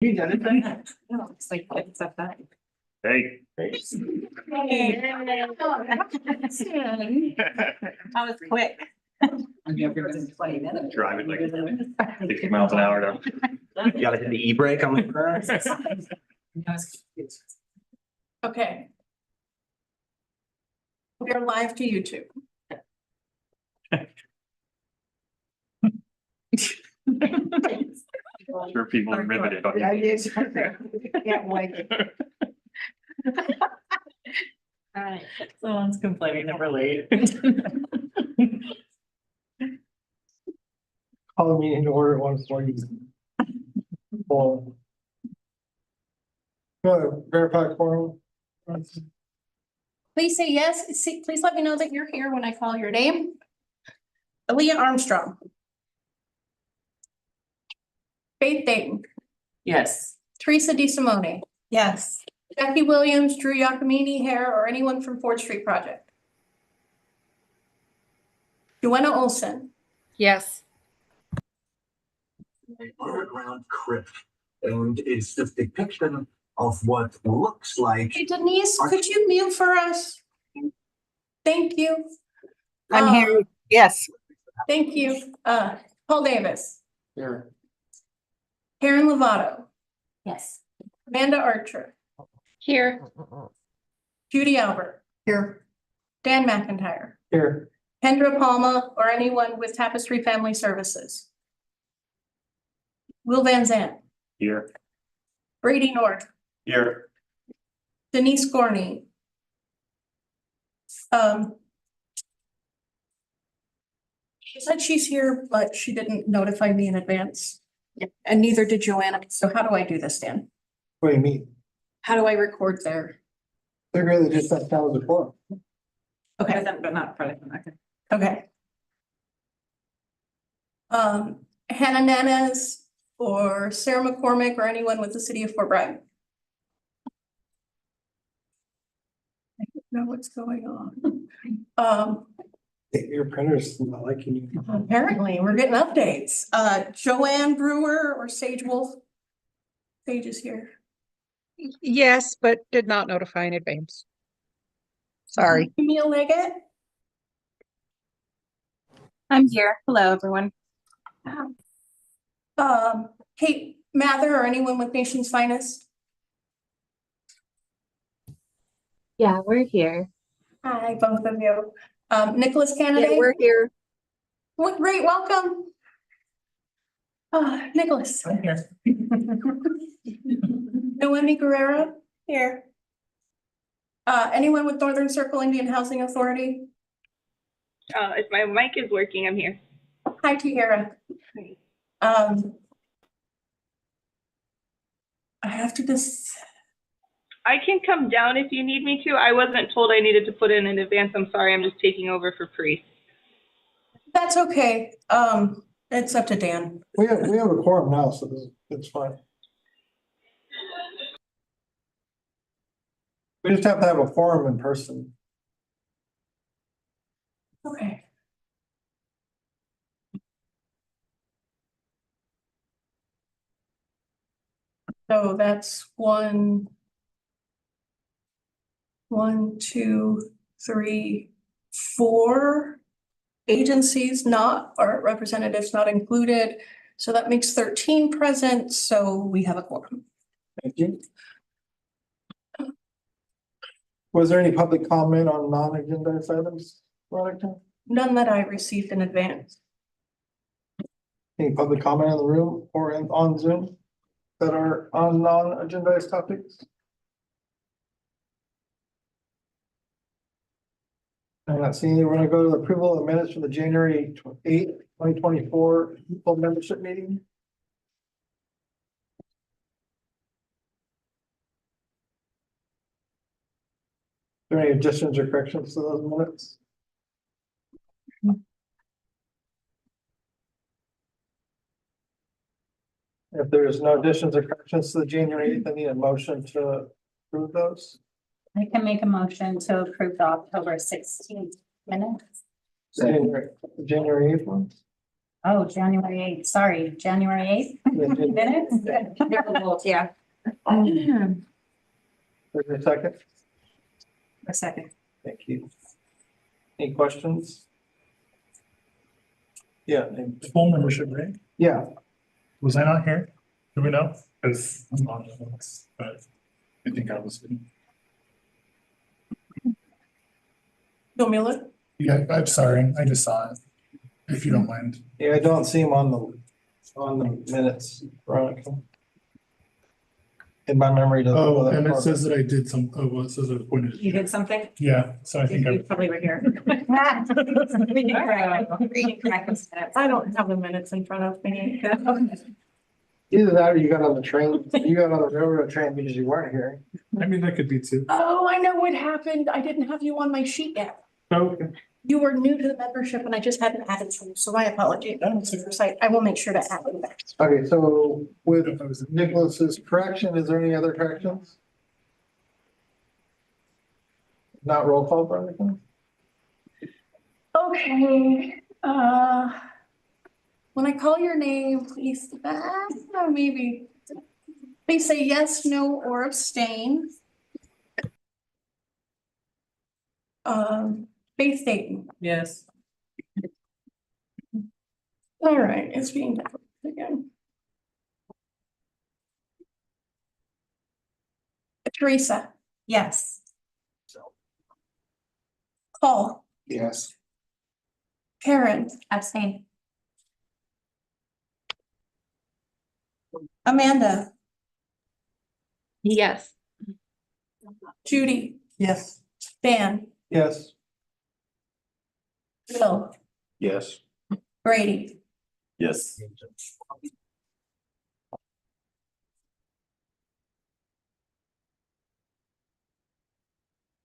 You done it, right? No, it's like, it's a fact. Hey. That was quick. Driving Driving like 60 miles an hour now. You gotta hit the e-brake, I'm like. Okay. We're live to YouTube. I'm sure people are riveted on Yeah, you. yes. Can't wait. All right, someone's complaining they're late. Call the meeting to order at 1:40. Well. Verify quorum. Please say yes. Please let me know that you're here when I call your name. Aaliyah Armstrong. Faith Dayton. Yes. Teresa DeSimone. Yes. Jackie Williams, Drew Giacomini, Hare, or anyone from Ford Street Project. Joanna Olson. Yes. Underground crypt, and it's the depiction of what looks like. Hey Denise, could you mute for us? Thank you. I'm here. Yes. Thank you. Paul Davis. Here. Karen Lovato. Yes. Amanda Archer. Here. Judy Albert. Here. Dan McIntyre. Here. Kendra Palma, or anyone with Tapestry Family Services. Will Van Zandt. Here. Brady North. Here. Denise Gorney. She said she's here, but she didn't notify me in advance. And neither did Joanna. So how do I do this, Dan? What do you mean? How do I record there? They're really just that down the quorum. Okay, But not for them, okay. okay. Hannah Nanas or Sarah McCormick or anyone with the city of Fort Bragg. I don't know what's going on. Your printer's not liking you. Apparently, we're getting updates. Joanne Brewer or Sage Wolf. Sage is here. Yes, but did not notify in advance. Sorry. Camille Leggett. I'm here. Hello, everyone. Kate Mather or anyone with Nation's Finest. Yeah, we're here. Hi, both of you. Nicholas Yeah, Kennedy. we're here. What great, welcome. Nicholas. I'm here. Noemi Guerrero, here. Anyone with Northern Circle Indian Housing Authority? If my mic is working, I'm here. Hi, Tiara. I have to just, I can come down if you need me to. I wasn't told I needed to put in advance. I'm sorry. I'm just taking over for Priest. that's okay. It's up to Dan. We have a quorum now, so it's fine. We just have to have a quorum in person. Okay. So that's one, two, three, four agencies not, or representatives not included. So that makes 13 present. So we have a quorum. Thank you. Was there any public comment on non-agenda items? Veronica? None that I received in advance. Any public comment in the room or on Zoom that are on non-agendized topics? I'm not seeing. We're gonna go to the approval of minutes from the January 8th, 2024 full membership meeting. Are there any additions or corrections to those minutes? If there's no additions or corrections to the January 8th, I need a motion to approve those. I can make a motion to approve the October 16th minutes. January 8th one. Oh, January 8th, sorry, January 8th minutes? Yeah. Is there a second? A second. Thank you. Any questions? Yeah, Full membership, right? yeah, Was I not here? Do we know? Because I'm on the list, but I think I was. You want me to look? Yeah, I'm sorry. I just saw it. If you don't mind. yeah, I don't see him on the minutes, Veronica. In my memory doesn't. go Oh, that and it far says that I did some, oh, well, it says I appointed. You did something? Yeah, so I think You I. probably were here. Reading correct minutes. I don't have the minutes in front of me. Either that or you got on the train, you got on the railroad train because you weren't here. I mean, that could be too. Oh, I know what happened. I didn't have you on my sheet yet. Okay. You were new to the membership and I just hadn't added you, so my apologies. I will make sure to add you back. Okay, so with If I was- Nicholas's correction, is there any other corrections? Not roll call, Veronica? Okay, when I call your name, please, maybe, please say yes, no, or abstain. Faith Dayton. Yes. All right, it's being done again. Teresa, Yes. Paul, Yes. Karen, Abstain. Amanda, Yes. Judy, Yes. Dan, Yes. Bill, Yes. Brady, Yes.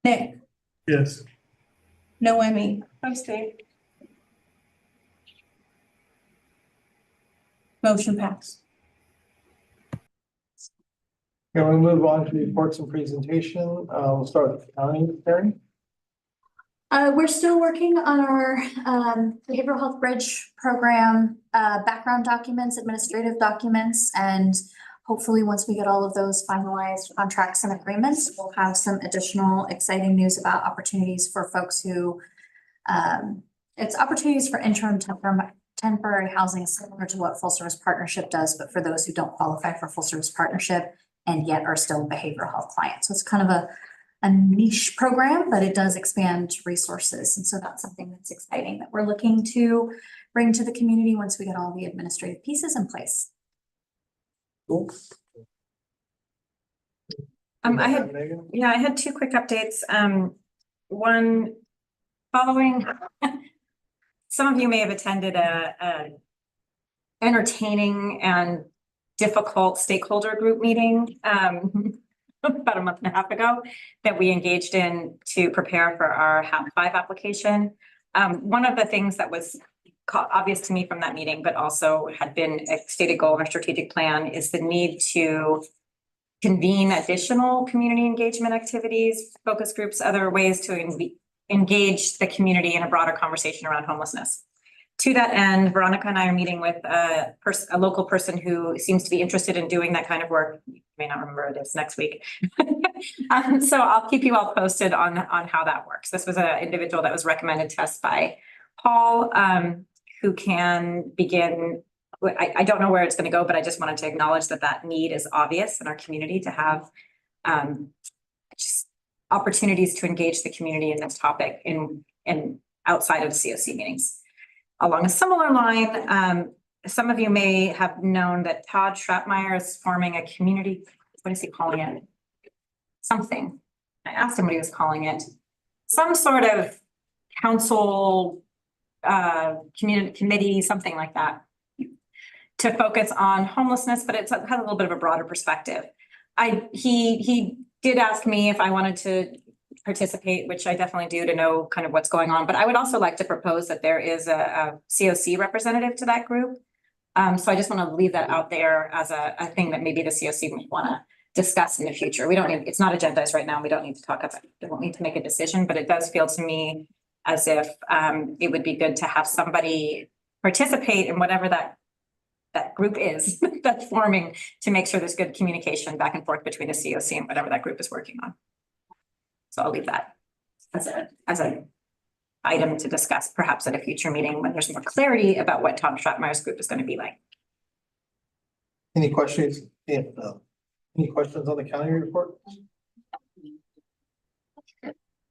Nick, Yes. Noemi. Abstain. Motion passed. Can we move on to reports and presentation? We'll start with the county, Karen. We're still working on our behavioral health bridge program, background documents, administrative documents, and hopefully once we get all of those finalized contracts and agreements, we'll have some additional exciting news about opportunities for folks who it's opportunities for interim temporary housing similar to what full service partnership does, but for those who don't qualify for full service partnership and yet are still behavioral health clients. So it's kind of a niche program, but it does expand resources. And so that's something that's exciting that we're looking to bring to the community once we get all the administrative pieces in place. Cool. I had Megan? Yeah, I had two quick updates. One, following, some of you may have attended a entertaining and difficult stakeholder group meeting about a month and a half ago that we engaged in to prepare for our HAP 5 application. One of the things that was obvious to me from that meeting, but also had been a stated goal in our strategic plan, is the need to convene additional community engagement activities, focus groups, other ways to engage the community in a broader conversation around homelessness. To that end, Veronica and I are meeting with a local person who seems to be interested in doing that kind of work. You may not remember it is next week. So I'll keep you all posted on how that works. This was an individual that was recommended to us by Paul, who can begin. I don't know where it's going to go, but I just wanted to acknowledge that need is obvious in our community to have just opportunities to engage the community in this topic in outside of the COC meetings. Along a similar line, some of you may have known that Todd Schrappmeyer is forming a community, what is he calling it? Something. I asked him what he was calling it. Some sort of council, community committee, something like that, to focus on homelessness, but it has a little bit of a broader perspective. He did ask me if I wanted to participate, which I definitely do, to know kind of what's going on. But I would also like to propose that there is a COC representative to that group. So I just want to leave that out there as a thing that maybe the COC might want to discuss in the future. We don't need, it's not agendized right now. We don't need to talk about it. We don't need to make a decision, but it does feel to me as if it would be good to have somebody participate in whatever that group is that's forming to make sure there's good communication back and forth between the COC and whatever that group is working on. So I'll leave that as a item to discuss perhaps at a future meeting when there's more clarity about what Tom Stratmeyer's group is going to be like. Any questions? Any questions on the county report?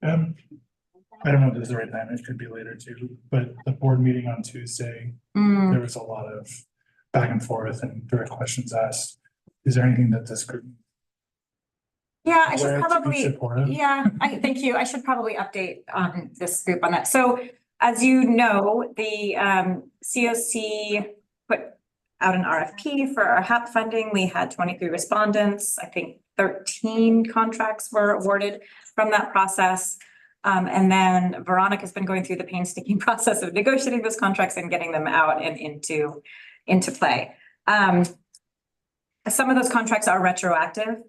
I don't know if this is the right time, it could be later too, but the board meeting on Tuesday, there was a lot of back and forth and direct questions asked. Is there anything that this group? Yeah, I should aware to be probably, supportive? yeah, thank you. I should probably update this group on that. So as you know, the COC put out an RFP for our HAP funding. We had 23 respondents. I think 13 contracts were awarded from that process. And then Veronica's been going through the painstaking process of negotiating those contracts and getting them out and into play. Some of those contracts are retroactive.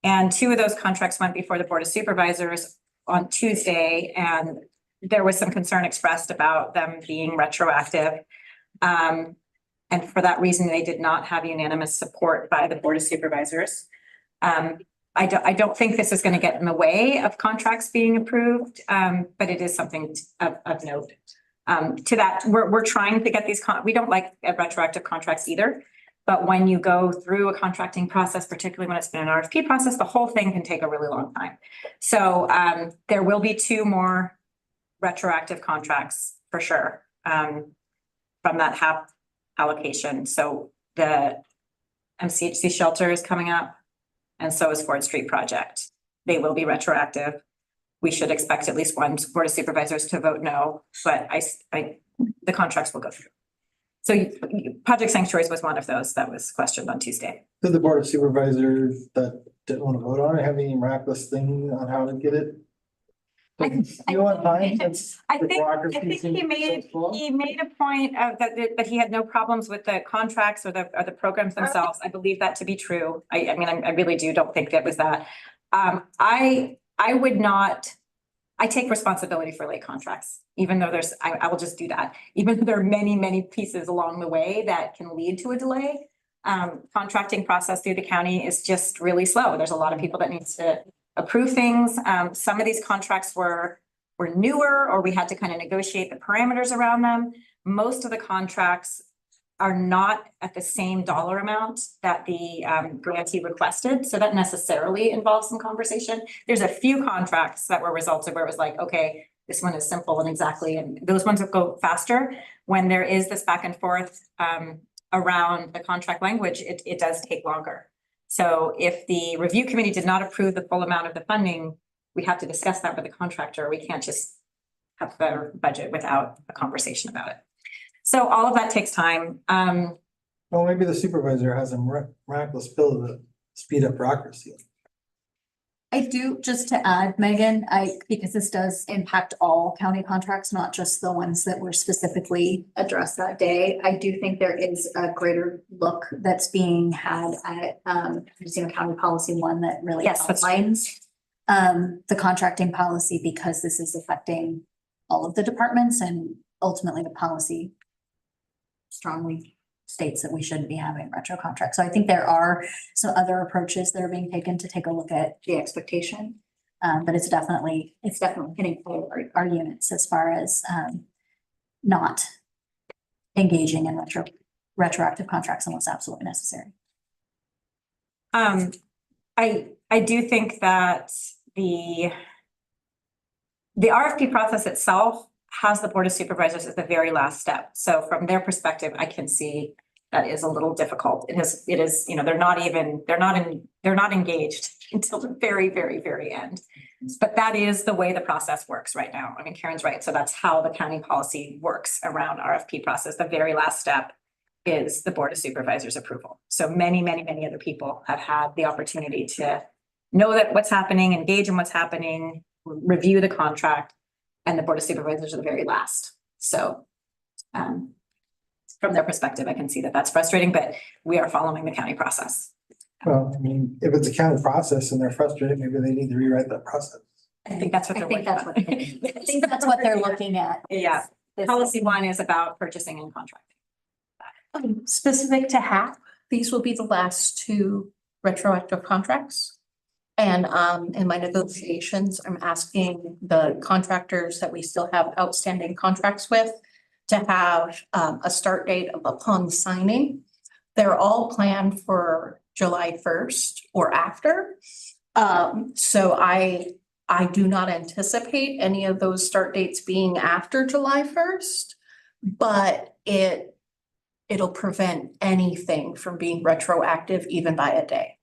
And 2 of those contracts went before the Board of Supervisors on Tuesday, and there was some concern expressed about them being retroactive. And for that reason, they did not have unanimous support by the Board of Supervisors. I don't think this is going to get in the way of contracts being approved, but it is something of note. To that, we're trying to get these, we don't like retroactive contracts either. But when you go through a contracting process, particularly when it's been an RFP process, the whole thing can take a really long time. So there will be 2 more retroactive contracts for sure from that HAP allocation. So the MCHC shelter is coming up, and so is Ford Street project. They will be retroactive. We should expect at least one Board of Supervisors to vote no, but the contracts will go through. So Project Sanctuaries was one of those that was questioned on Tuesday. Did the Board of Supervisors that didn't want to vote on it have any miraculous thing on how to get it? I think he made a point of that he had no problems with the contracts or the programs themselves. I believe that to be true. I mean, I really don't think that was that. I would not. I take responsibility for late contracts, even though I will just do that. Even though there are many pieces along the way that can lead to a delay. Contracting process through the county is just really slow. There's a lot of people that need to approve things. Some of these contracts were newer, or we had to kind of negotiate the parameters around them. Most of the contracts are not at the same dollar amount that the grantee requested. So that necessarily involves some conversation. There's a few contracts that were resulted where it was like, okay, this one is simple and exactly, and those ones will go faster. When there is this back and forth around the contract language, it does take longer. So if the review committee did not approve the full amount of the funding, we have to discuss that with the contractor. We can't just have a better budget without a conversation about it. So all of that takes time. Well, maybe the supervisor has a miraculous pill to speed up bureaucracy. I do, just to add, Megan, because this does impact all county contracts, not just the ones that were specifically addressed that day. I do think there is a greater look that's being had at, county policy 1 that really outlines the contracting policy, because this is affecting all of the departments, and ultimately the policy strongly states that we shouldn't be having retro contracts. So I think there are some other approaches that are being taken to take a look at the expectation. But it's definitely hitting our units as far as not engaging in retroactive contracts unless absolutely necessary. I do think that the RFP process itself has the Board of Supervisors as the very last step. So from their perspective, I can see that is a little difficult. It is, they're not engaged until the very end. But that is the way the process works right now. I mean, Karen's right. So that's how the county policy works around RFP process. The very last step is the Board of Supervisors approval. So many other people have had the opportunity to know that what's happening, engage in what's happening, review the contract, and the Board of Supervisors are the very last. So from their perspective, I can see that that's frustrating, but we are following the county process. Well, I mean, if it's a county process and they're frustrated, maybe they need to rewrite that process. I think that's what they're I think that's what they're looking at. Yeah. Policy one is about purchasing and contracting. Specific to HAP, these will be the last two retroactive contracts. And in my negotiations, I'm asking the contractors that we still have outstanding contracts with to have a start date upon signing. They're all planned for July 1st or after. So I do not anticipate any of those start dates being after July 1st, but it'll prevent anything from being retroactive even by a day.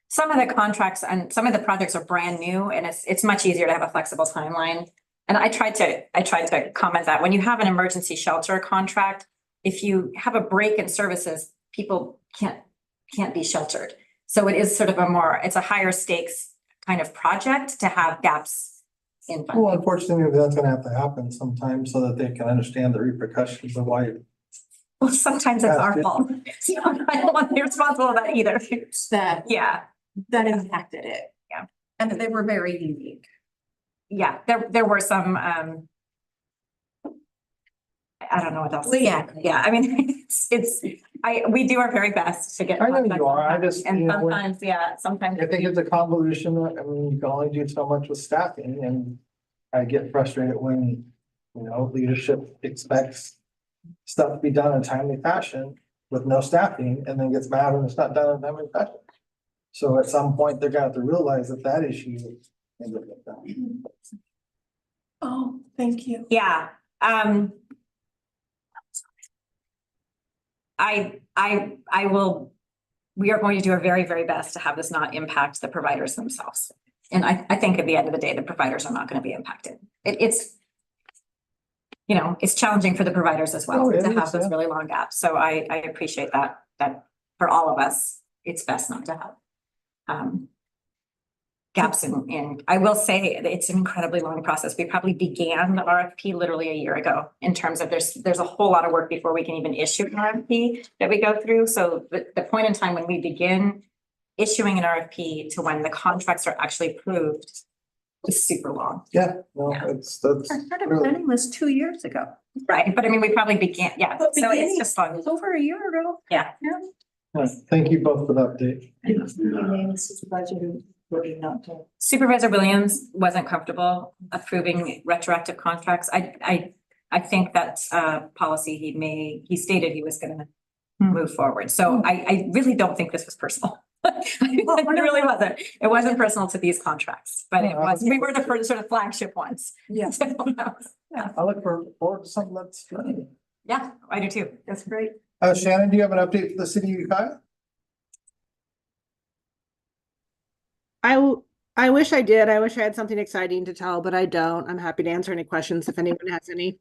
Some of the contracts and some of the projects are brand new, and it's much easier to have a flexible timeline. And I tried to comment that when you have an emergency shelter contract, if you have a break in services, people can't be sheltered. So it is sort of it's a higher stakes kind of project to have gaps in funding. Well, unfortunately, that's gonna have to happen sometime so that they can understand the repercussions of why. Well, sometimes it's our fault. So I don't want to be responsible for that either. That impacted it. Yeah. And they were very unique. Yeah, there were some, I don't know what else. Well, yeah. Yeah, I mean, we do our very best to get. I know you are. I just, And you know, sometimes. I think it's a convolution. I mean, you can only do so much with staffing, and I get frustrated when, you know, leadership expects stuff to be done in a timely fashion with no staffing, and then gets mad when it's not done in a timely fashion. So at some point, they're gonna have to realize that issue. And look at that. Oh, thank you. Yeah, we are going to do our very, very best to have this not impact the providers themselves. And I think at the end of the day, the providers are not going to be impacted. It's challenging for the providers as well to have those really long gaps. So I appreciate that for all of us, it's best not to have gaps in, I will say it's an incredibly long process. We probably began the RFP literally a year ago in terms of there's a whole lot of work before we can even issue an RFP that we go through. So the point in time when we begin issuing an RFP to when the contracts are actually approved is super long. Yeah, no, Yeah. that's I started really, planning this 2 years ago. Right, but I mean, we probably began, yeah, so it's just fun. It's over a year ago. Yeah. thank you both for the update. Supervisor Williams wasn't comfortable approving retroactive contracts. I think that's a policy he stated he was gonna move forward. So I really don't think this was personal. It really wasn't. It wasn't personal to these contracts, but we were the first sort of flagship ones. Yeah. I look forward to something that's good. Yeah, I do too. That's great. Shannon, do you have an update for the city of Ukiah? I wish I did. I wish I had something exciting to tell, but I don't. I'm happy to answer any questions if anyone has any.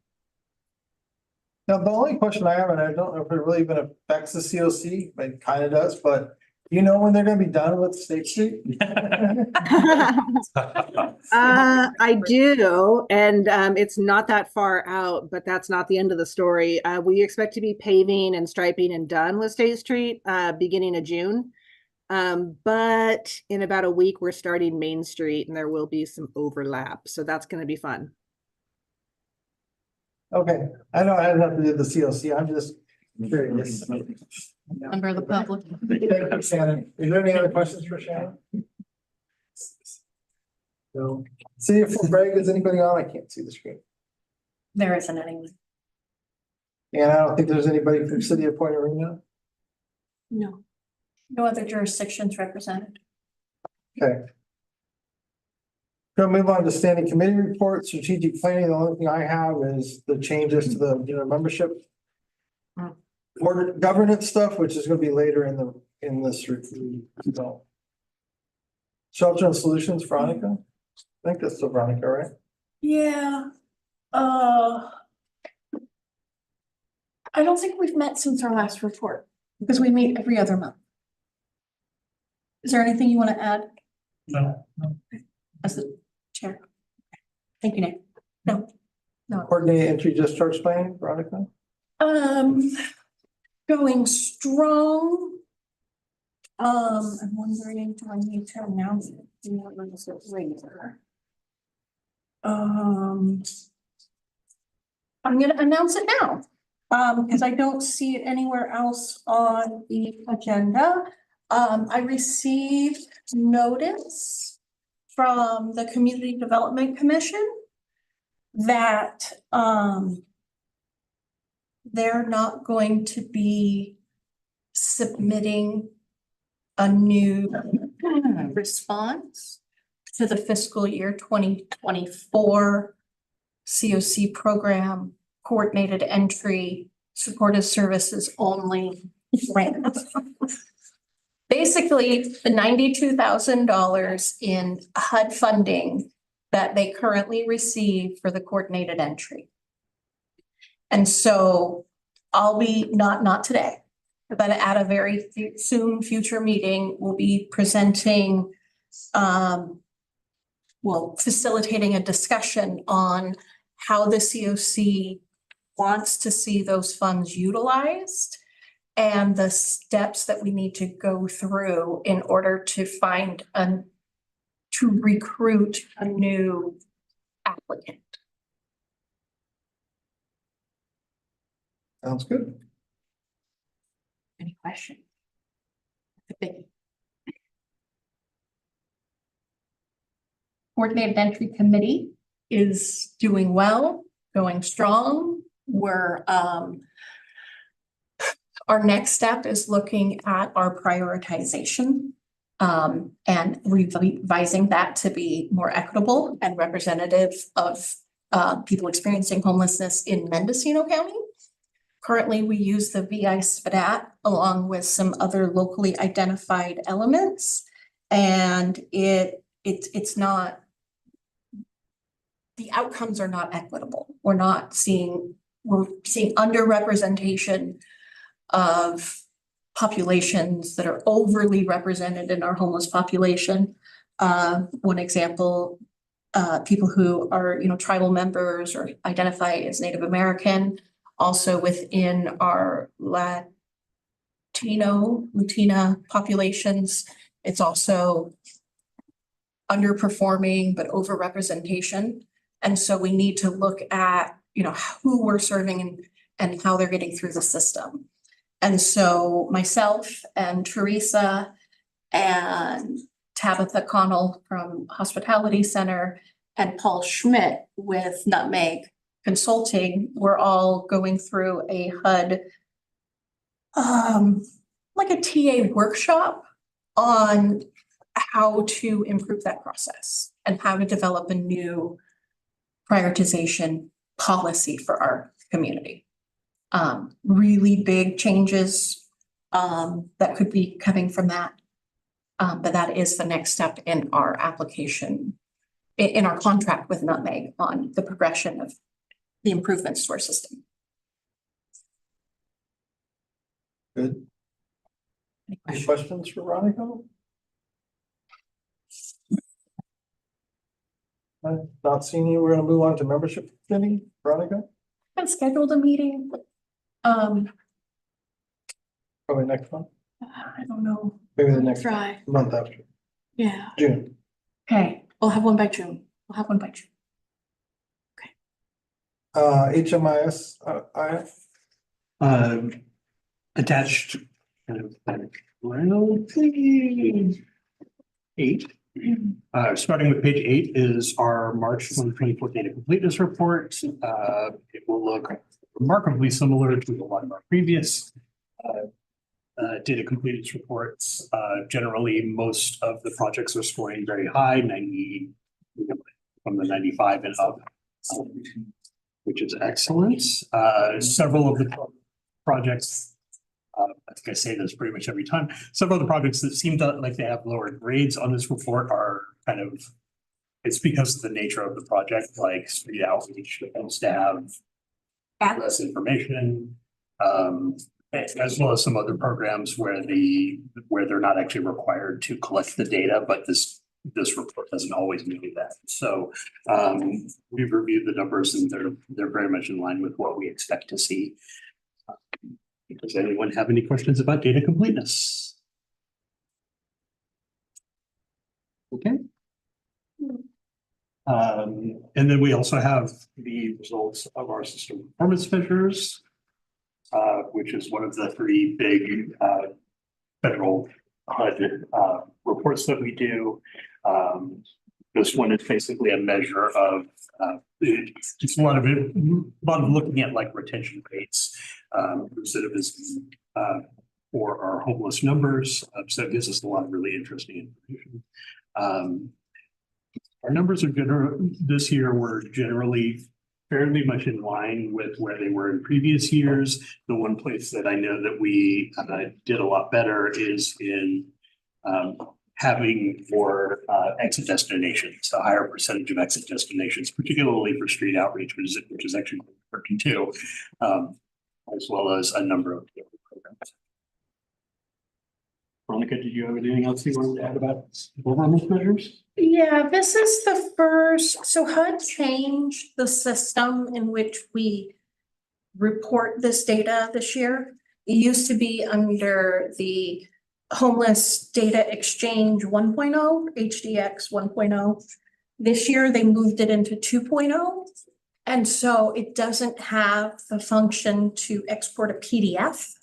Now, the only question I have, and I don't know if it really even affects the COC, but it kind of does, but do you know when they're gonna be done with State Street? I do, and it's not that far out, but that's not the end of the story. We expect to be paving and striping and done with State Street beginning of June. But in about a week, we're starting Main Street and there will be some overlap. So that's going to be fun. Okay, I know I have nothing to do with the COC, I'm just curious. Under the public. Thank you, Shannon. Is there any other questions for Shannon? No. See if from Greg, is anybody on? I can't see the screen. There isn't anyone. And I don't think there's anybody from City of Point Arena. No. No other jurisdictions represented. Okay. Gonna move on to standing committee reports, strategic planning. The only thing I have is the changes to the membership. Board governance stuff, which is gonna be later in this review. So. Shelter and solutions, Veronica. I think that's the Veronica, right? Yeah. I don't think we've met since our last report because we meet every other month. Is there anything you want to add No. as the chair? Thank you, Nick. No. Coordinated entry discharge plan, Veronica. Going strong. I'm wondering, do I need to announce it? Later. I'm gonna announce it now, because I don't see it anywhere else on the agenda. I received notice from the Community Development Commission that, they're not going to be submitting a new response to the fiscal year 2024 COC program coordinated entry supportive services only grant. Basically, the $92,000 in HUD funding that they currently receive for the coordinated entry. And so I'll be, not today, but at a very soon future meeting, we'll be presenting, facilitating a discussion on how the COC wants to see those funds utilized and the steps that we need to go through in order to to recruit a new applicant. Sounds good. Any questions? The biggie. Coordinated Entry Committee is doing well, going strong. We're, our next step is looking at our prioritization and revising that to be more equitable and representative of people experiencing homelessness in Mendocino County. Currently, we use the VI SPDAT along with some other locally identified elements, and it's not, the outcomes are not equitable. We're seeing underrepresentation of populations that are overly represented in our homeless population. One example, people who are, tribal members or identify as Native American. Also within our Latina populations, it's also underperforming but overrepresentation. And so we need to look at, who we're serving and how they're getting through the system. And so myself and Teresa and Tabitha Connell from Hospitality Center and Paul Schmidt with Nutmeg Consulting, we're all going through a HUD, like a TA workshop on how to improve that process and how to develop a new prioritization policy for our community. Really big changes that could be coming from that. But that is the next step in our application, in our contract with Nutmeg on the progression of the improvements to our system. Good. Any questions for Veronica? Not seeing you, we're gonna move on to membership committee. Veronica, I've scheduled a meeting. probably next month, I don't know. maybe the next Try. month after, Yeah. June. Okay, I'll have one by June. HMIS, Attached kind of well, page 8. Starting with page 8 is our March 2024 data completeness report. It will look remarkably similar to a lot of our previous data completeness reports. Generally, most of the projects are scoring very high, 90, from the 95 and up, which is excellent. Several of the projects, I think I say this pretty much every time, several of the projects that seem to like they have lower grades on this report are kind of, it's because of the nature of the project, like street outreach tends to have less information, as well as some other programs where they're not actually required to collect the data, but this report doesn't always mean that. So we've reviewed the numbers and they're very much in line with what we expect to see. Does anyone have any questions about data completeness? Okay. And then we also have the results of our system performance measures, which is one of the three big federal HUD reports that we do. This one is basically a measure of it's a lot of looking at like retention rates, recidivism, for our homeless numbers. So it gives us a lot of really interesting information. Our numbers are this year were generally fairly much in line with where they were in previous years. The one place that I know that we did a lot better is in having more exit destinations, a higher percentage of exit destinations, particularly for street outreach, which is actually working too, as well as a number of different programs. Veronica, did you have anything else you wanted to add about performance measures? Yeah, this is the first, so HUD changed the system in which we report this data this year. It used to be under the Homeless Data Exchange 1.0, HDX 1.0. This year, they moved it into 2.0. And so it doesn't have the function to export a PDF,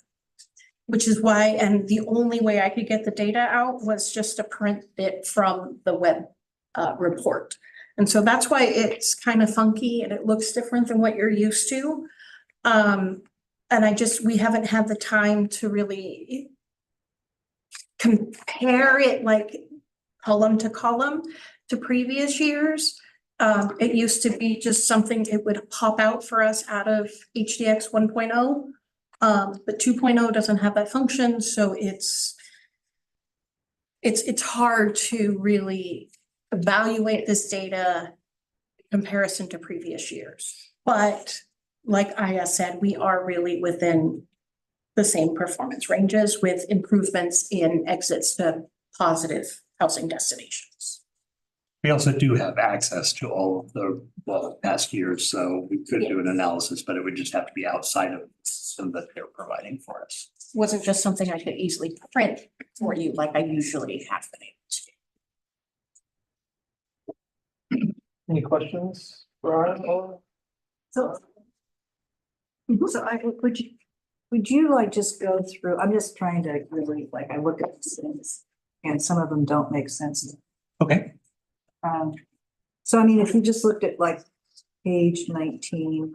which is why, and the only way I could get the data out was just to print it from the web report. And so that's why it's kind of funky and it looks different than what you're used to. And we haven't had the time to really compare it like column to column to previous years. It used to be just something it would pop out for us out of HDX 1.0. But 2.0 doesn't have that function, so it's hard to really evaluate this data in comparison to previous years. But like Aya said, we are really within the same performance ranges with improvements in exits to positive housing destinations. We also do have access to all of the past years, so we could do an analysis, but it would just have to be outside of the system that they're providing for us. Wasn't just something I could easily print for you like I usually have been able to. Any questions for Aaron or? So would you like just go through, I'm just trying to really, like, I look at these things and some of them don't make sense. Okay. So I mean, if you just looked at like page 19,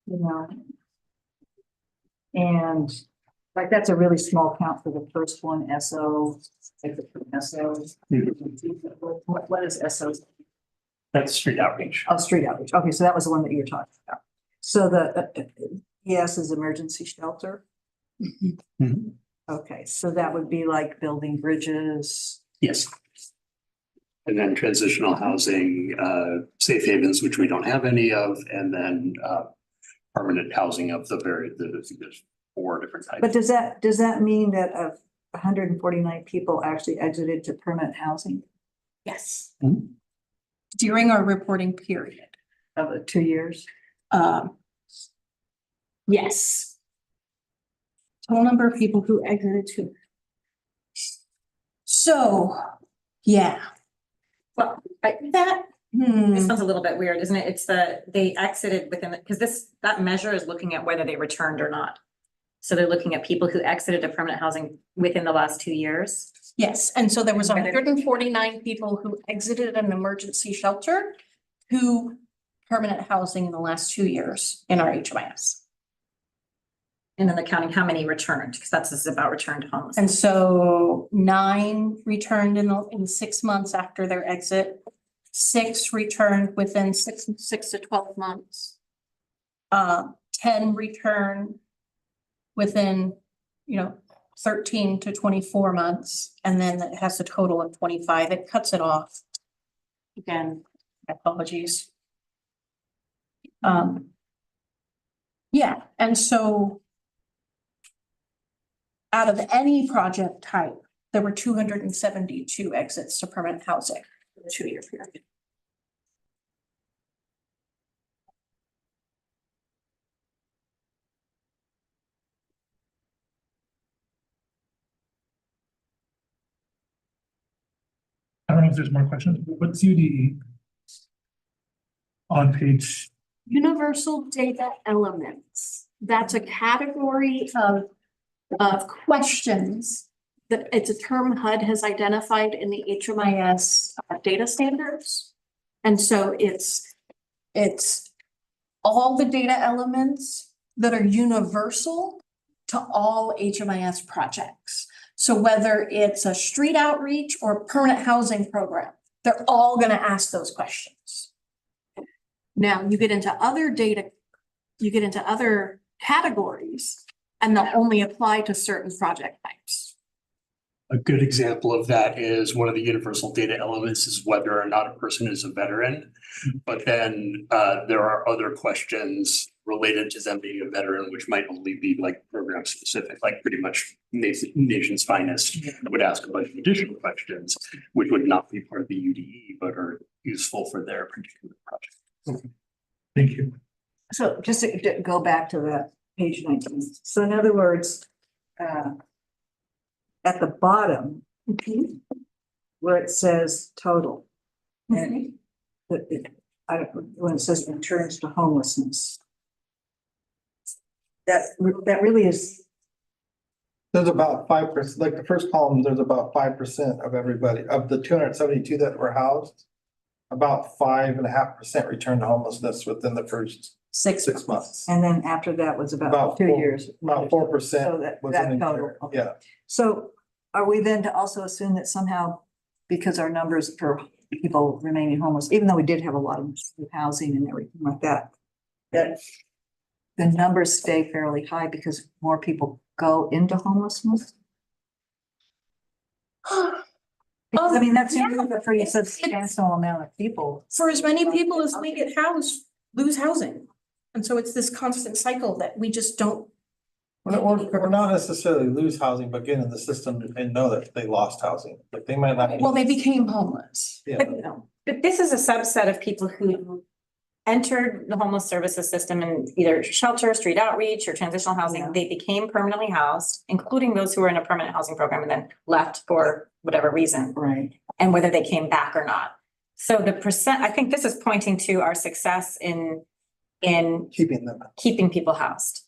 you know, and like, that's a really small count for the first one, SO, like the SO. What is SO? That's street outreach. Oh, street outreach. Okay, so that was the one that you were talking about. So the ES is emergency shelter. Mhm. Okay, so that would be like building bridges. Yes. And then transitional housing, safe havens, which we don't have any of, and then permanent housing of there's 4 different types. But does that mean that of 149 people actually exited to permanent housing Yes. Mhm. During our reporting period. of the 2 years? Yes. Total number of people who exited to. So, yeah. Well, That, this sounds a little bit weird, isn't it? It's they exited within, because that measure is looking at whether they returned or not. So they're looking at people who exited to permanent housing within the last 2 years. yes, and so there was Okay. 149 people who exited an emergency shelter who permanent housing in the last 2 years in our HMIS. And then they're counting how many returned, because this is about return to homelessness. And so 9 returned in 6 months after their exit. 6 returned within six to 12 months. 10 returned within, 13 to 24 months, and then it has a total of 25. It cuts it off. Again, apologies. Yeah, and so out of any project type, there were 272 exits to permanent housing in the 2-year period. How many know if there's more questions. What's UDE? On page, Universal data elements. That's a category of questions that it's a term HUD has identified in the HMIS data standards. And so it's all the data elements that are universal to all HMIS projects. So whether it's a street outreach or permanent housing program, they're all going to ask those questions. Now you get into other data, you get into other categories, and they'll only apply to certain project types. A good example of that is one of the universal data elements is whether or not a person is a veteran. But then there are other questions related to them being a veteran, which might only be like program specific, like pretty much Nation's Finest would ask a bunch of additional questions, which would not be part of the UDE, but are useful for their particular project. thank you. So just to go back to the page 19. So in other words, at the bottom, where it says total, and I don't, when it says returns to homelessness, that really is, There's about 5%, like the first column, there's about 5% of everybody, of the 272 that were housed. About 5.5% return to homelessness within the first 6 months. and then after that was about About 2 4 years. About 4%. So that was that in total, care. okay. Yeah, So are we then to also assume that somehow, because our numbers for people remaining homeless, even though we did have a lot of housing and everything like that, that the numbers stay fairly high because more people go into homelessness? Because, I mean, that's a pretty substantial amount of people. For as many people as we get housed, lose housing. And so it's this constant cycle that we just don't. we're not necessarily lose housing, but get in the system and know that they lost housing, like they might not. Well, they became homeless. Yeah, But this is a subset of people who entered the homeless services system in either shelter, street outreach, or transitional housing. Yeah. They became permanently housed, including those who were in a permanent housing program and then left for whatever reason, Right. and whether they came back or not. So the percent, I think this is pointing to our success in keeping them. keeping people housed.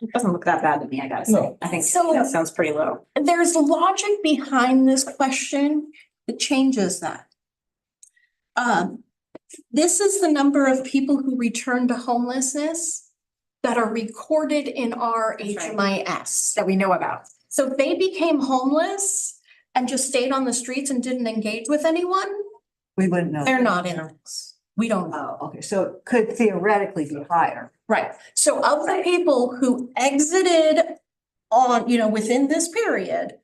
It doesn't look that bad to me, I gotta say. No. I think So- that sounds pretty low. There's logic behind this question that changes that. This is the number of people who return to homelessness that are recorded in our That's right. HMIS. That we know about. So if they became homeless and just stayed on the streets and didn't engage with anyone, We wouldn't know. they're not in this. We don't know. Oh, okay, so it could theoretically be higher. Right, so of the people who exited on, within this period,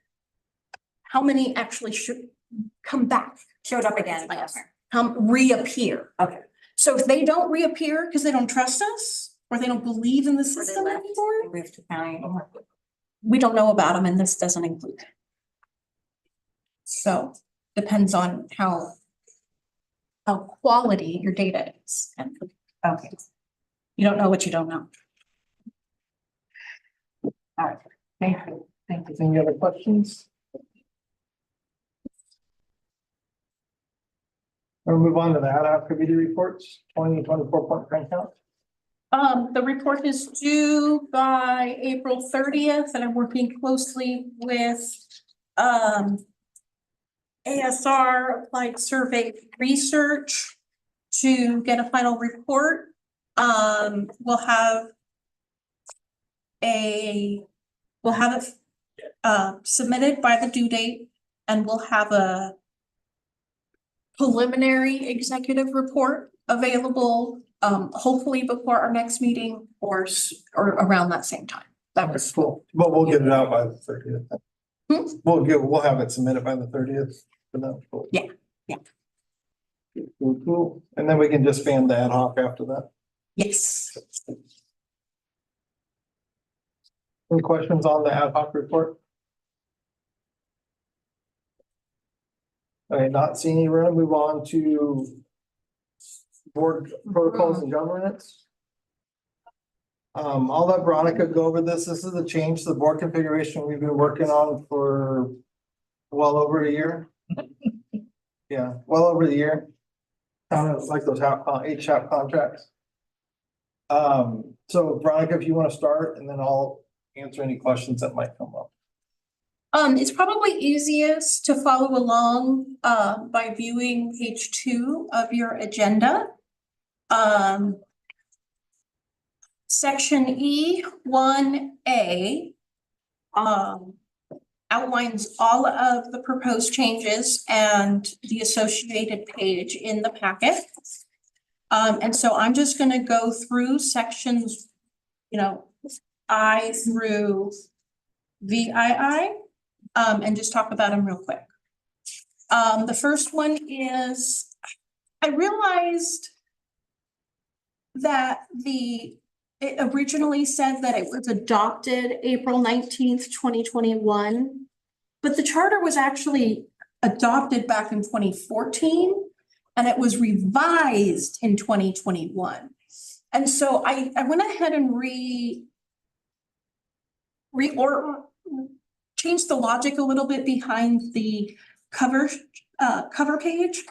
how many actually should come back, Showed up again. reappear? Okay. So if they don't reappear because they don't trust us, or they don't believe in the system left. anymore, Moved to county. we don't know about them and this doesn't include them. So depends on how quality your data is. And Okay. you don't know what you don't know. All right. Thank you. Thank you. Any other questions? We'll move on to the ad hoc committee reports, 2024 point print count. The report is due by April 30th, and I'm working closely with ASR Applied Survey Research to get a final report. We'll have it submitted by the due date, and we'll have a preliminary executive report available, hopefully before our next meeting or around that same time. That was Cool, but we'll get it out by the 30th. Hmm? We'll have it submitted by the 30th. For that. Cool. Yeah, yeah. Cool, and then we can just fan the ad hoc after that. Yes. Any questions on the ad hoc report? Okay, not seeing any, we're gonna move on to board protocols and governance. I'll let Veronica go over this. This is a change to the board configuration we've been working on for well over a year. Yeah, well over the year. Kind of like those HSHAP contracts. So Veronica, if you want to start, and then I'll answer any questions that might come up. It's probably easiest to follow along, by viewing page 2 of your agenda. Section E1A, outlines all of the proposed changes and the associated page in the packet. And so I'm just gonna go through sections, I through VII, and just talk about them real quick. The first one is, I realized that it originally said that it was adopted April 19th, 2021, but the charter was actually adopted back in 2014, and it was revised in 2021. And so I went ahead and changed the logic a little bit behind the cover page,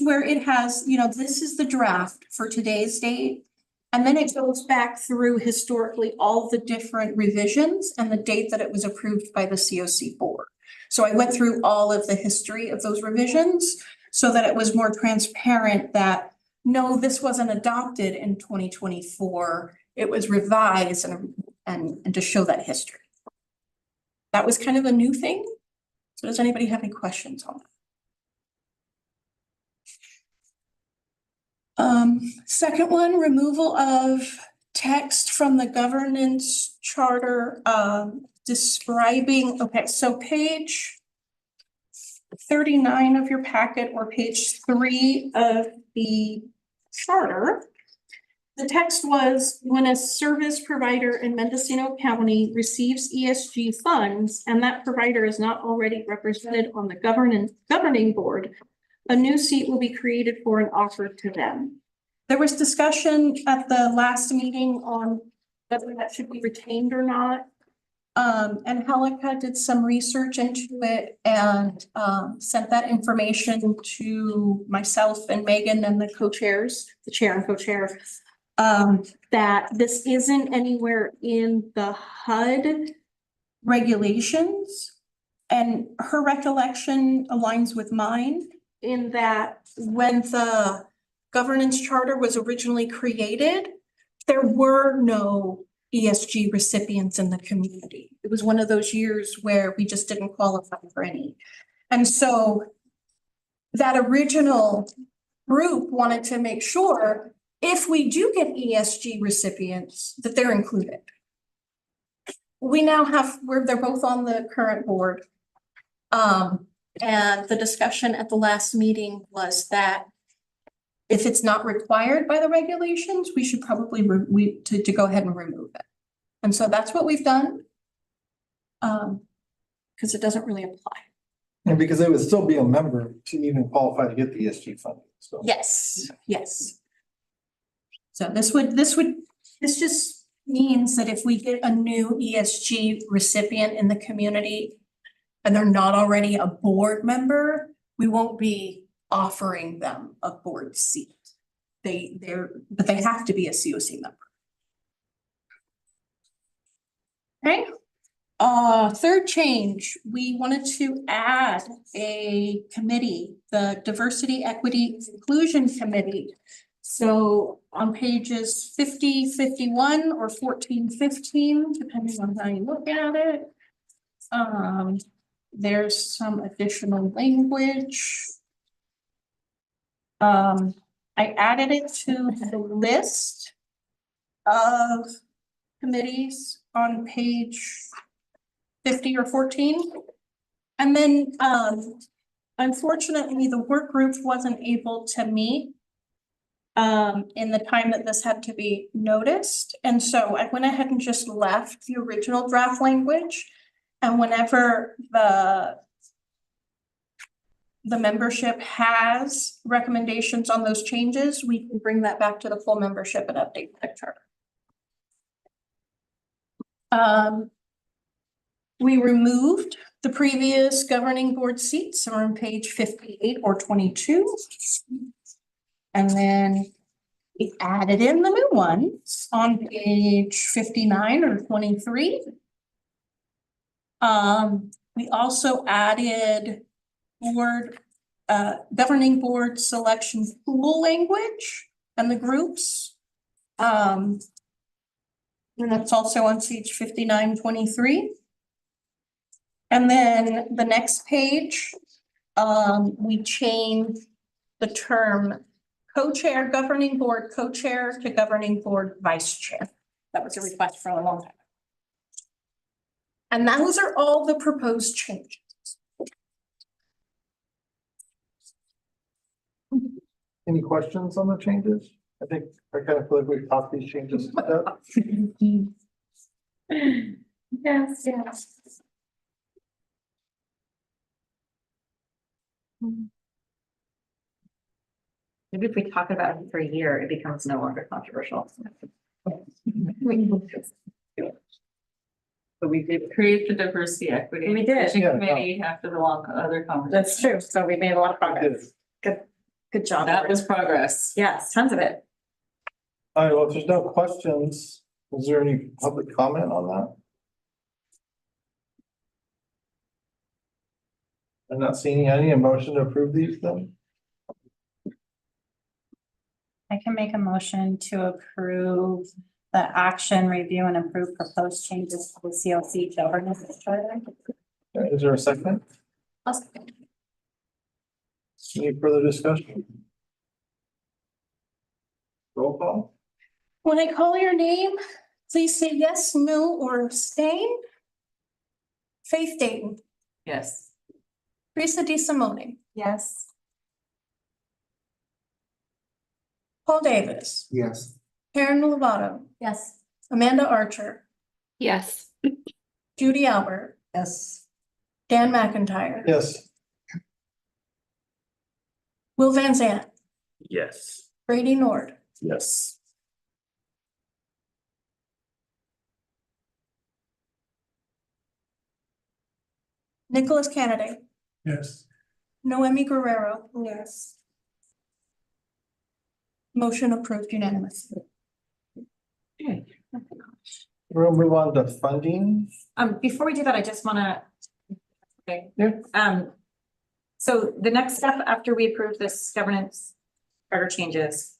where it has, this is the draft for today's date. And then it goes back through historically all the different revisions and the date that it was approved by the COC board. So I went through all of the history of those revisions so that it was more transparent that, no, this wasn't adopted in 2024. It was revised and to show that history. That was kind of a new thing. So does anybody have any questions on that? Second one, removal of text from the governance charter, describing, okay, so page 39 of your packet or page 3 of the charter. The text was, when a service provider in Mendocino County receives ESG funds and that provider is not already represented on the governing board, a new seat will be created for and offered to them. There was discussion at the last meeting on whether that should be retained or not. And Helica did some research into it and sent that information to myself and Megan and the co-chairs, the chair and co-chair, that this isn't anywhere in the HUD regulations. And her recollection aligns with mine in that when the governance charter was originally created, there were no ESG recipients in the community. It was one of those years where we just didn't qualify for any. And so that original group wanted to make sure if we do get ESG recipients, that they're included. We now they're both on the current board. And the discussion at the last meeting was that if it's not required by the regulations, we should probably to go ahead and remove it. And so that's what we've done. Because it doesn't really apply. And because they would still be a member to even qualify to get the ESG funding, so. Yes, yes. So this just means that if we get a new ESG recipient in the community and they're not already a board member, we won't be offering them a board seat. But they have to be a COC member. Okay. Third change, we wanted to add a committee, the Diversity, Equity, Inclusion Committee. So on pages 50, 51, or 14, 15, depending on how you look at it. There's some additional language. I added it to the list of committees on page 50 or 14. And then, unfortunately, the work group wasn't able to meet in the time that this had to be noticed. And so I went ahead and just left the original draft language. And whenever the membership has recommendations on those changes, we can bring that back to the full membership and update the charter. We removed the previous governing board seats on page 58 or 22. And then we added in the new ones on page 59 or 23. We also added governing board selection pool language and the groups. And that's also on page 5923. And then the next page, we changed the term co-chair, governing board co-chair to governing board vice chair. That was a request for a long time. And those are all the proposed changes. Any questions on the changes? I think I kind of feel like we've talked these changes. Yes, yes. Maybe if we talk about it for a year, it becomes no longer controversial. But we did create the diversity equity. We did. Inclusion Yeah, Committee after the long other conversation. That's true. So we made a lot of progress. Good job. That was progress. Yes, tons of it. All right, well, if there's no questions, is there any public comment on that? I'm not seeing any motion to approve these then. I can make a motion to approve the action, review and approve proposed changes to the CLC governance charter. Is there a second? Any further discussion? Roll call? When I call your name, please say yes, no, or abstain. Faith Dayton, Yes. Teresa DeSimone, Yes. Paul Davis, Yes. Karen Lovato, Yes. Amanda Archer, Yes. Judy Albert, Yes. Dan McIntyre. Yes. Will Van Zandt, Yes. Brady Nord, Yes. Nicholas Kennedy, Yes. Noemi Guerrero. Yes. Motion approved unanimously. We'll move on to funding. Before we do that, I just wanna. Okay. Yeah. So the next step after we approve this governance charter changes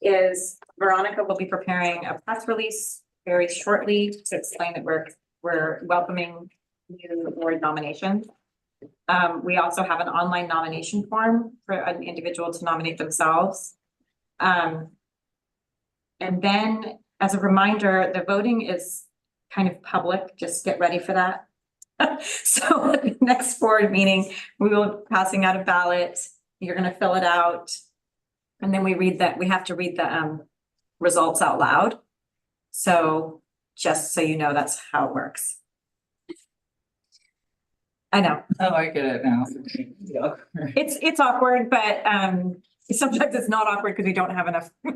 is Veronica will be preparing a press release very shortly to explain that we're welcoming new board nominations. We also have an online nomination form for an individual to nominate themselves. And then as a reminder, the voting is kind of public, just get ready for that. So at the next board meeting, we will be passing out a ballot, you're gonna fill it out. And then we have to read the results out loud. So just so you know, that's how it works. I know, Oh, I get it now. it's awkward, but sometimes it's not awkward because we don't have enough, we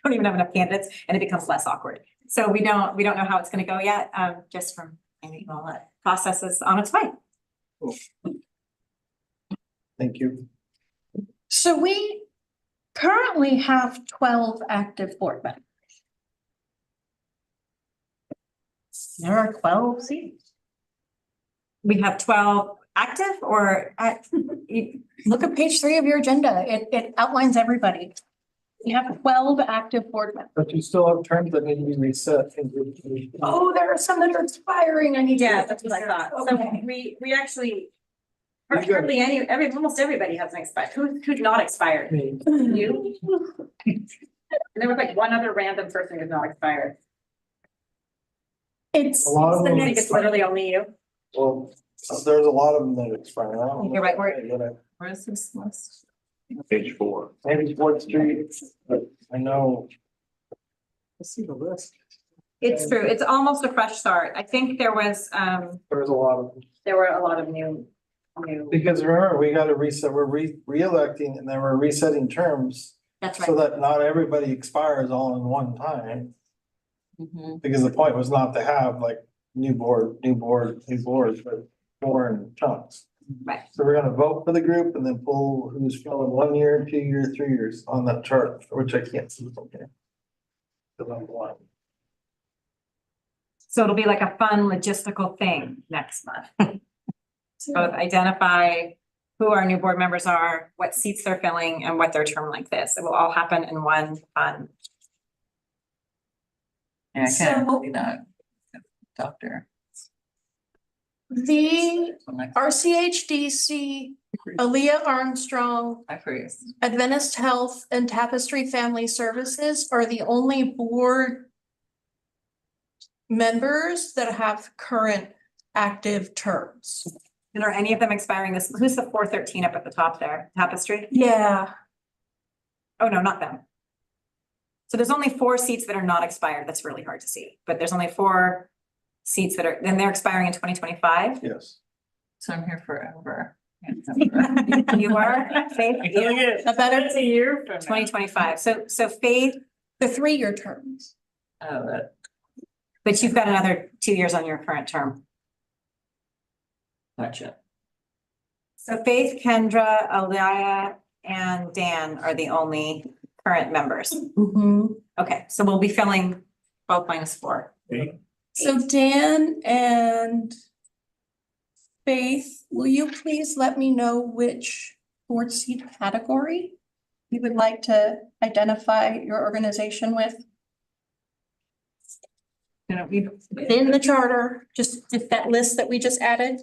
don't even have enough candidates and it becomes less awkward. So we don't know how it's gonna go yet, just from, I think all that process is on its way. Thank you. So we currently have 12 active board members. There are 12 seats. We have 12 active or Look at page 3 of your agenda. It outlines everybody. We have 12 active board members. But you still have terms that need to be reset. Oh, there are some that are expiring. I need to. yeah, that's what I thought. So Okay. we actually, You got- hardly almost everybody has an expired. Who's not expired? You? And there was like one other random person who's not expired. It's, A lot of I them, think it's literally only you. well, there's a lot of them that expire. I don't know. You're right, we're- Where's this list? Page 4. Maybe Fourth Street, but I know. Let's see the list. It's true. It's almost a fresh start. I think there was, There's a lot of them. there were a lot of new. Because remember, we gotta reset, we're re-electing and then we're resetting terms. That's So right. that not everybody expires all in one time. Mhm. Because the point was not to have like new boards, but 4 in chunks. Right. So we're gonna vote for the group and then pull who's filling 1 year, 2 year, 3 years on that chart, which I can't see from here. 'Cause I'm blind. So it'll be like a fun logistical thing next month. To both identify who our new board members are, what seats they're filling, and what their term length is. It will all happen in one fun. Yeah, I can't So- be that. Doctor. The RCHDC, Aaliyah Armstrong, I freeze. Adventist Health, and Tapestry Family Services are the only board members that have current active terms. And are any of them expiring this? Who's the 413 up at the top there? Tapestry? Yeah, Oh, no, not them. So there's only 4 seats that are not expired. That's really hard to see, but there's only 4 seats that are, then they're expiring in 2025. Yes. So I'm here forever. You are, Faith? a better, a year from 2025. So Faith, the 3-year terms. Oh, that. but you've got another 2 years on your current term. Gotcha. So Faith, Kendra, Aliyah, and Dan are the only current members. Okay, so we'll be filling 12 minus 4. So Dan and Faith, will you please let me know which board seat category you would like to identify your organization with? In the charter, just that list that we just added,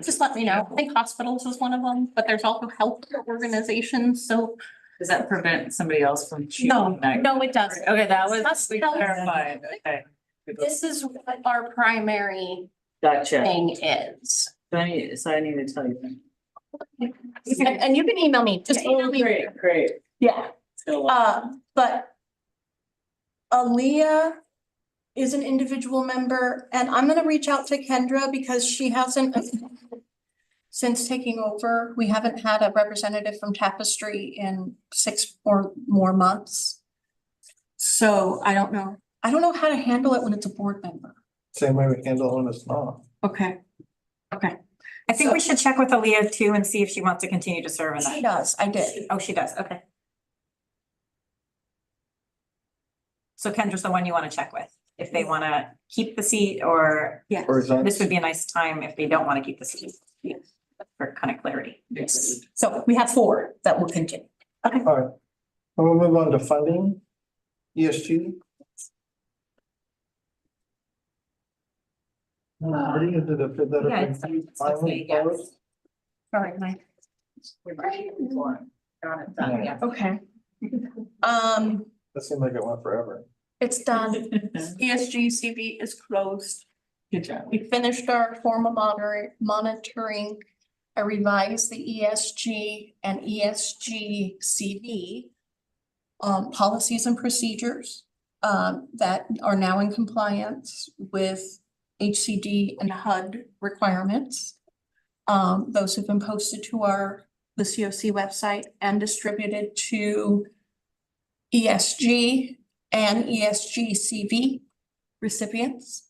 just let me know. I think hospitals is one of them, but there's also health organizations, so. Does that prevent somebody else from choosing? No, that? no, it doesn't. Okay, that was Hospital- clarified. Okay. This is what our primary Gotcha. thing is. So I need to tell you. And you can email me, just email me. Great. Yeah. But Aaliyah is an individual member, and I'm gonna reach out to Kendra because she hasn't, since taking over, we haven't had a representative from Tapestry in 6 or more months. So I don't know how to handle it when it's a board member. Same way we handle it when it's not. Okay. Okay. I think we should check with Aliyah too and see if she wants to continue to serve in She that. does, I did. Oh, she does, okay. So Kendra's the one you want to check with, if they want to keep the seat or Yes. Or is that? this would be a nice time if they don't want to keep the seat. Yes. For kind of clarity. Yes. So we have 4 that will continue. All right. We'll move on to funding. ESG. Marty, is it a- is that a- Yeah, it's finally yeah. forward? Sorry, Mike. Got it done, yeah. Okay. That seemed like it went forever. It's done. ESG CV is closed. Good job. We finished our formal monitoring. I revised the ESG and ESG CV policies and procedures that are now in compliance with HCD and HUD requirements. Those have been posted to the COC website and distributed to ESG and ESG CV recipients.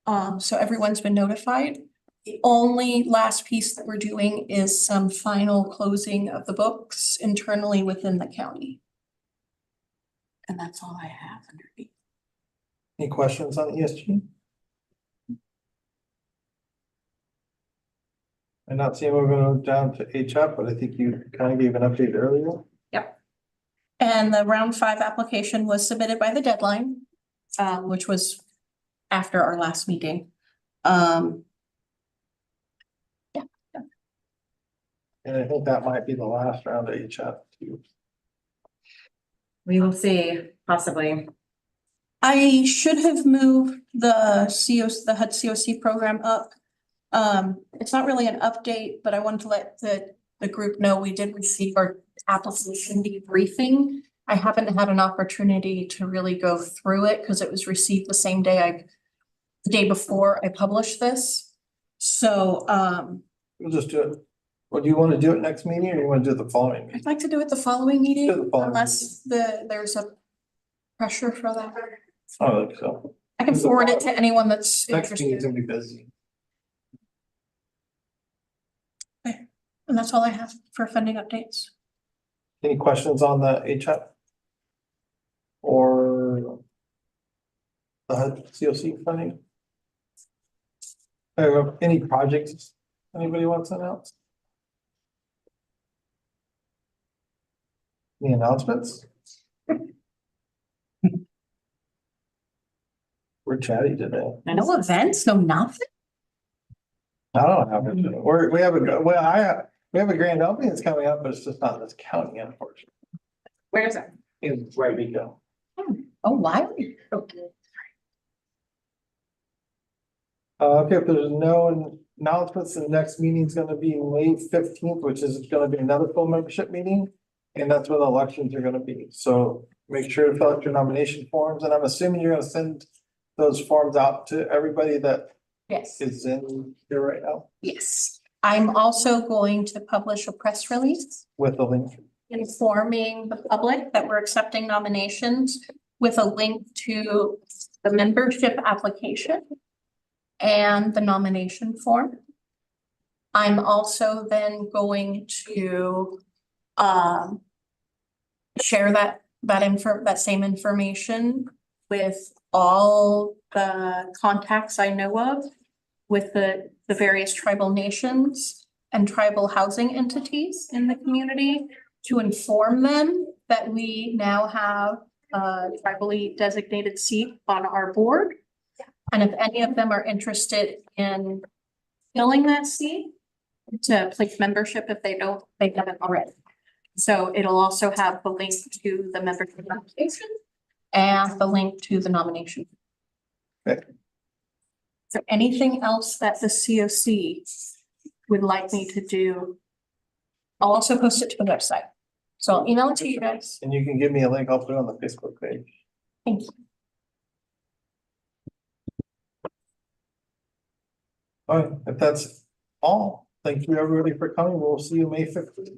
So everyone's been notified. The only last piece that we're doing is some final closing of the books internally within the county. And that's all I have underneath. Any questions on ESG? I'm not seeing we're gonna go down to HF, but I think you kind of gave an update earlier. And the round 5 application was submitted by the deadline, which was after our last meeting. And I think that might be the last round of HF too. We will see, possibly. I should have moved the HUD COC program up. It's not really an update, but I wanted to let the group know we did receive our application debriefing. I haven't had an opportunity to really go through it because it was received the day before I published this. So We'll just do it. Well, do you want to do it next meeting or you want to do it the following meeting? I'd like to do it the following meeting Do the following unless there's a pressure for that. I think so. I can forward it to anyone that's Next meeting's interested. gonna be busy. And that's all I have for funding updates. Any questions on the HUD? Or the HUD COC funding? Any projects anybody wants to announce? Any announcements? We're chatty today. No events, no nothing? I don't have it. We have we have a grand opening that's coming up, but it's just not in this county, unfortunately. Where is it? In Rico. Oh, why? Okay, if there's no announcements, the next meeting is gonna be May 15th, which is gonna be another full membership meeting. And that's when the elections are gonna be. So make sure to fill out your nomination forms, and I'm assuming you're gonna send those forms out to everybody that Yes. is in here right now Yes. I'm also going to publish a press release with the link. informing the public that we're accepting nominations with a link to the membership application and the nomination form. I'm also then going to share that same information with all the contacts I know of with the various tribal nations and tribal housing entities in the community to inform them that we now have a tribally designated seat on our board. And if any of them are interested in filling that seat, to place membership if they haven't already. So it'll also have the link to the membership application and the link to the nomination. Okay. Is there anything else that the COC would like me to do? I'll also post it to the website. So I'll email it to you guys. And you can give me a link, I'll put it on the Facebook page. Thank you. All right, if that's all, thank you everybody for coming. We'll see you May 15th.